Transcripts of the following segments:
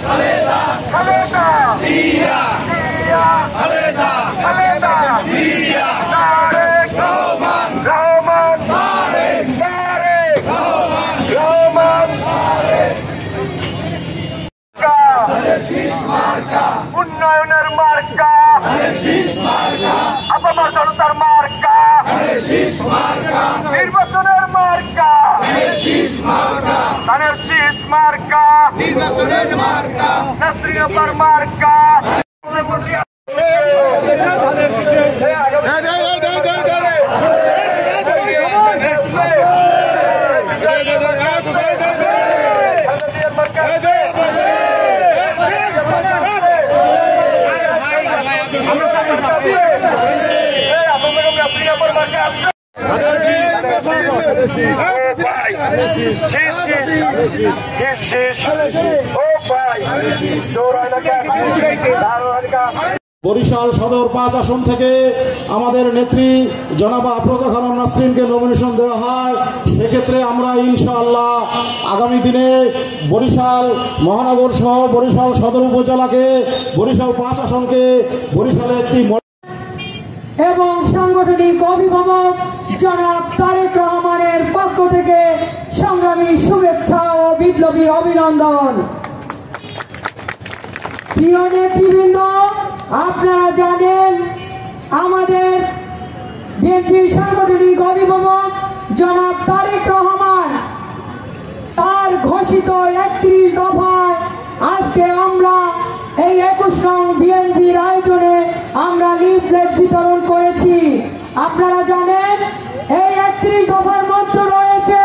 খালেদা খালেদা জিয়া জিয়া খালেদা খালেদা জিয়া তারেক রহমান রহমান তারেক তারেক রহমান রহমান তারেক শীষ মার্কা উন্নয়নের মার্কা শীষ মার্কা আপামর জনতার মার্কা শীষ মার্কা নির্বাচনের মার্কা শীষ মার্কা ধানের শীষ মার্কা নির্বাচনের মার্কা নাসরিয়ার মার্কা বরিশাল সদর ৫ আসন থেকে আমাদের নেত্রী জনাবা আফরোজা খানম নাসরিনকে নমিনেশন দেওয়া হয়। সেক্ষেত্রে আমরা ইনশাআল্লাহ আগামী দিনে বরিশাল মহানগর সহ বরিশাল সদর উপজেলাকে বরিশাল ৫ আসনকে বরিশালে একটি এবং সাংগঠনিক অভিভাবক জনাব তারেক রহমানের পক্ষ থেকে সংগ্রামী শুভেচ্ছা ও বিপ্লবী অভিনন্দন। প্রিয় নেতৃবৃন্দ, আপনারা জানেন আমাদের বিএনপির সাংগঠনিক অভিভাবক জনাব তারেক রহমান তার ঘোষিত ৩১ দফায় আজকে আমরা এই ২১ নং বিএনপির আয়োজনে আমরা লিফলেট বিতরণ করেছি। আপনারা জানেন এই ৩১ দফার মধ্যে রয়েছে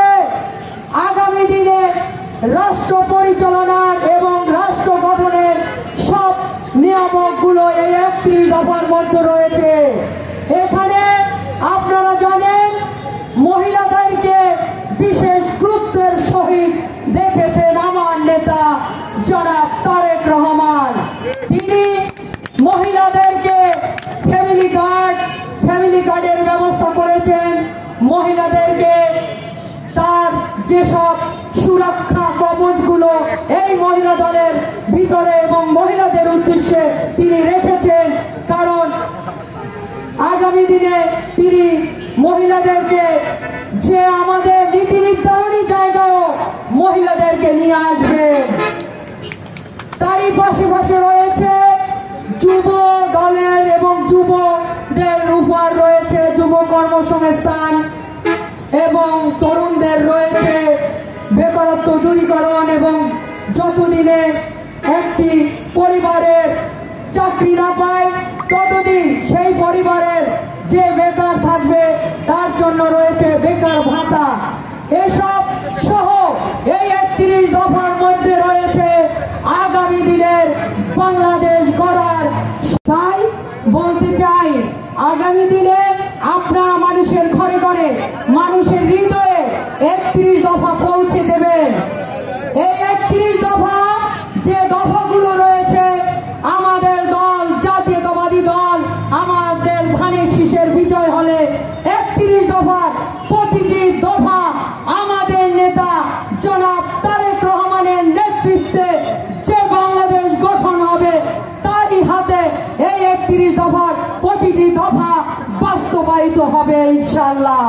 আগামী দিনে রাষ্ট্র পরিচালনার এবং রাষ্ট্র গঠনের সব নিয়ামকগুলো এই ৩১ দফার মধ্যে রয়েছে। এখানে আপনারা জানেন মহিলাদেরকে বিশেষ গুরুত্বের সহিত দেখেছেন আমার নেতা জনাব তারেক রহমান। তিনি মহিলাদেরকে ফ্যামিলি কার্ডের ব্যবস্থা করেছেন। মহিলাদেরকে তার যেসব সুরক্ষা কবচগুলো এই মহিলা দলের ভিতরে এবং মহিলাদের উদ্দেশ্যে তিনি রেখেছেন, কারণ আগামী দিনে তিনি মহিলাদেরকে যে আমাদের নীতি নির্ধারণী জায়গায়ও মহিলাদেরকে নিয়ে আসবেন। তারই পাশে রয়েছে যুব দলের এবং যুবদের উপর রয়েছে যুব কর্মসংস্থান এবং তরুণদের রয়েছে বেকারত্ব দূরীকরণ এবং যতদিনে একটি পরিবারের চাকরি না পায় ততদিন সেই পরিবারের যে বেকার থাকবে তার জন্য রয়েছে বেকার ভাতা। এসব সহ এই ৩১ দফার মধ্যে রয়েছে আগামী দিনের বাংলাদেশ গড়ার। তাই বলতে চাই, আগামী দিনে আপনারা মানুষের ঘরে ঘরে মানুষের হৃদয়ে ৩১ দফা পৌঁছে দেবেন। এই ৩১ দফা যে দফাগুলো রয়েছে আমাদের দল জাতীয়তাবাদী দল আমাদের ধানের শীষের বিজয় হলে ৩১ দফার প্রতিটি দফা আমাদের নেতা জনাব তারেক রহমানের নেতৃত্বে যে বাংলাদেশ গঠন হবে তারই হাতে এই ৩১ দফার প্রতিটি দফা বাস্তবায়িত হবে ইনশাআল্লাহ।